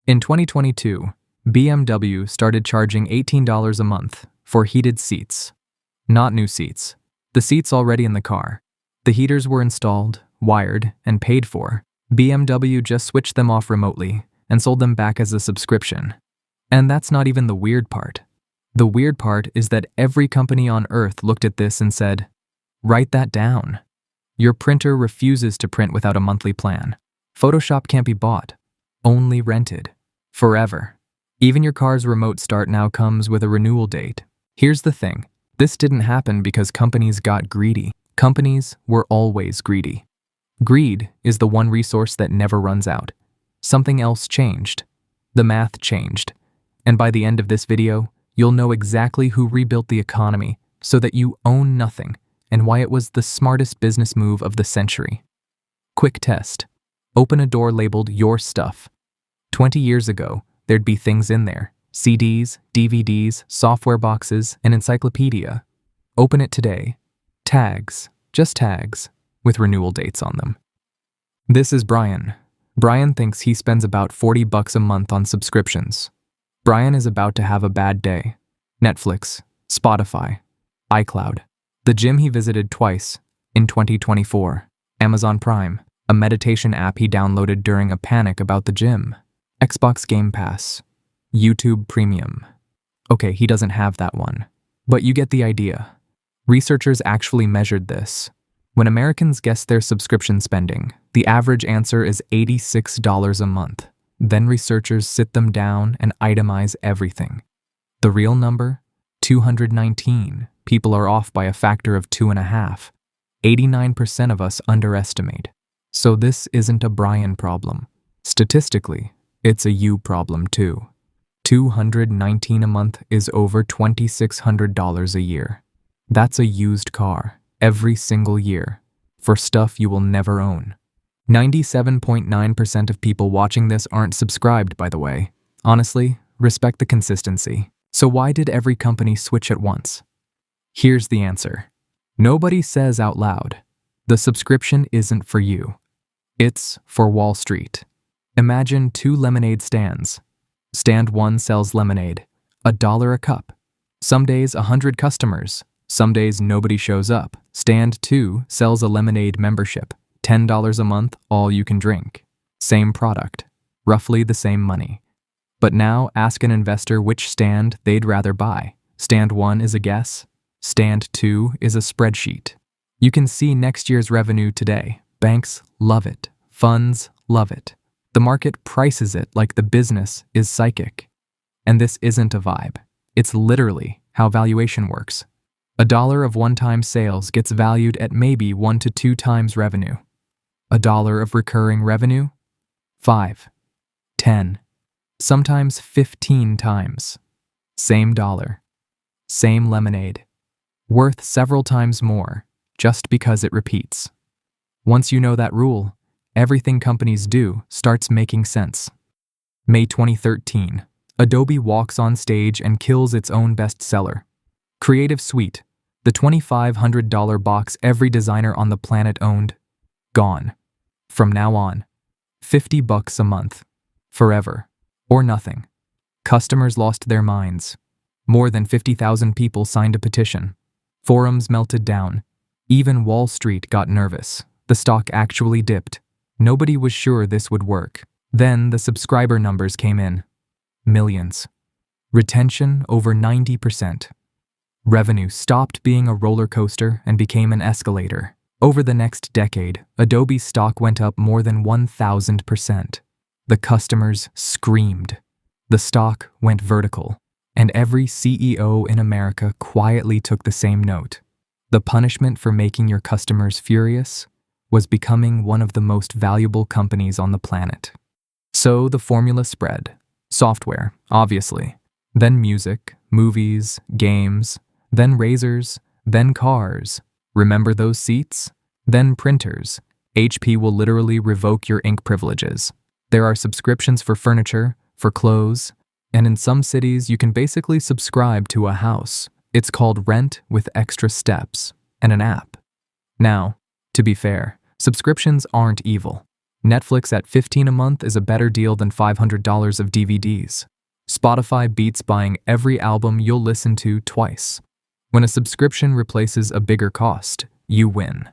In 2022, BMW started charging $18 a month for heated seats. Not new seats. The seats already in the car. The heaters were installed, wired, and paid for. BMW just switched them off remotely and sold them back as a subscription. And that's not even the weird part. The weird part is that every company on Earth looked at this and said, "Write that down. Your printer refuses to print without a monthly plan. Photoshop can't be bought, only rented. Forever. Even your car's remote start now comes with a renewal date." Here's the thing. This didn't happen because companies got greedy. Companies were always greedy. Greed is the one resource that never runs out. Something else changed. The math changed. And by the end of this video, you'll know exactly who rebuilt the economy so that you own nothing and why it was the smartest business move of the century. Quick test. Open a door labeled "Your Stuff." 20 years ago, there'd be things in there. CDs, DVDs, software boxes, an encyclopedia. Open it today. Tags, just tags, with renewal dates on them. This is Brian. Brian thinks he spends about $40 a month on subscriptions. Brian is about to have a bad day. Netflix, Spotify, iCloud. The gym he visited twice in 2024. Amazon Prime, a meditation app he downloaded during a panic about the gym. Xbox Game Pass. YouTube Premium. Okay, he doesn't have that one. But you get the idea. Researchers actually measured this. When Americans guess their subscription spending, the average answer is $86 a month. Then researchers sit them down and itemize everything. The real number? 219. People are off by a factor of 2.5. 89% of us underestimate. So this isn't a Brian problem. Statistically, it's a you problem too. 219 a month is over $2,600 a year. That's a used car, every single year, for stuff you will never own. 97.9% of people watching this aren't subscribed, by the way. Honestly, respect the consistency. So why did every company switch at once? Here's the answer. Nobody says out loud, the subscription isn't for you. It's for Wall Street. Imagine 2 lemonade stands. Stand 1 sells lemonade, $1 a cup. Some days 100 customers, some days nobody shows up. Stand 2 sells a lemonade membership, $10 a month, all you can drink. Same product, roughly the same money. But now ask an investor which stand they'd rather buy. Stand 1 is a guess, stand 2 is a spreadsheet. You can see next year's revenue today. Banks love it, funds love it. The market prices it like the business is psychic. And this isn't a vibe. It's literally how valuation works. $1 of one-time sales gets valued at maybe 1 to 2 times revenue. $1 of recurring revenue? 5, 10, sometimes 15 times. Same dollar. Same lemonade. Worth several times more, just because it repeats. Once you know that rule, everything companies do starts making sense. May 2013, Adobe walks on stage and kills its own bestseller. Creative Suite, the $2,500 box every designer on the planet owned, gone. From now on, $50 a month. Forever. Or nothing. Customers lost their minds. More than 50,000 people signed a petition. Forums melted down. Even Wall Street got nervous. The stock actually dipped. Nobody was sure this would work. Then the subscriber numbers came in. Millions. Retention over 90%. Revenue stopped being a roller coaster and became an escalator. Over the next decade, Adobe's stock went up more than 1,000%. The customers screamed. The stock went vertical. And every CEO in America quietly took the same note. The punishment for making your customers furious was becoming one of the most valuable companies on the planet. So the formula spread. Software, obviously. Then music, movies, games, then razors, then cars. Remember those seats? Then printers. HP will literally revoke your ink privileges. There are subscriptions for furniture, for clothes, and in some cities you can basically subscribe to a house. It's called rent with extra steps and an app. Now, to be fair, subscriptions aren't evil. Netflix at $15 a month is a better deal than $500 of DVDs. Spotify beats buying every album you'll listen to twice. When a subscription replaces a bigger cost, you win.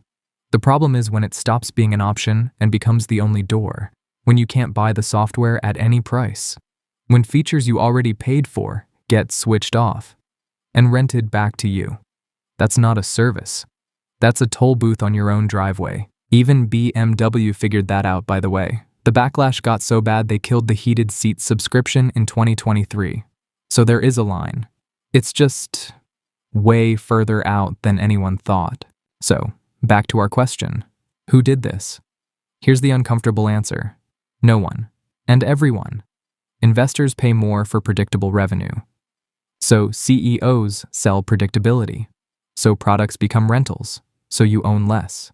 The problem is when it stops being an option and becomes the only door, when you can't buy the software at any price, when features you already paid for get switched off and rented back to you. That's not a service. That's a toll booth on your own driveway. Even BMW figured that out, by the way. The backlash got so bad they killed the heated seats subscription in 2023. So there is a line. It's just way further out than anyone thought. So, back to our question. Who did this? Here's the uncomfortable answer. No one. And everyone. Investors pay more for predictable revenue. So CEOs sell predictability. So products become rentals. So you own less.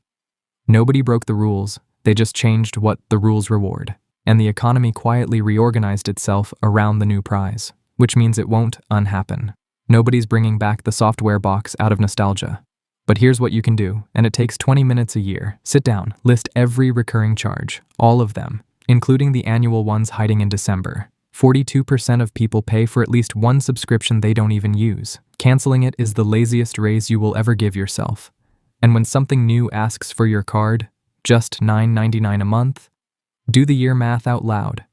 Nobody broke the rules, they just changed what the rules reward. And the economy quietly reorganized itself around the new prize, which means it won't unhappen. Nobody's bringing back the software box out of nostalgia. But here's what you can do, and it takes 20 minutes a year. Sit down, list every recurring charge, all of them, including the annual ones hiding in December. 42% of people pay for at least one subscription they don't even use. Canceling it is the laziest raise you will ever give yourself. And when something new asks for your card, just $9.99 a month, do the year math out loud.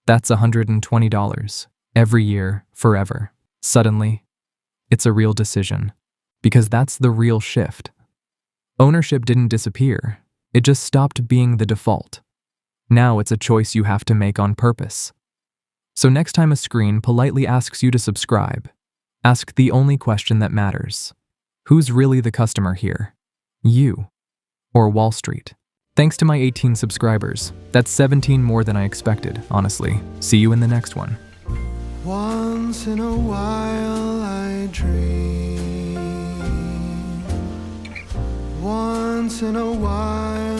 That's $120 every year, forever. Suddenly, it's a real decision. Because that's the real shift. Ownership didn't disappear. It just stopped being the default. Now it's a choice you have to make on purpose. So next time a screen politely asks you to subscribe, ask the only question that matters. Who's really the customer here? You or Wall Street? Thanks to my 18 subscribers. That's 17 more than I expected, honestly. See you in the next one. Once in a while I dream. Once in a while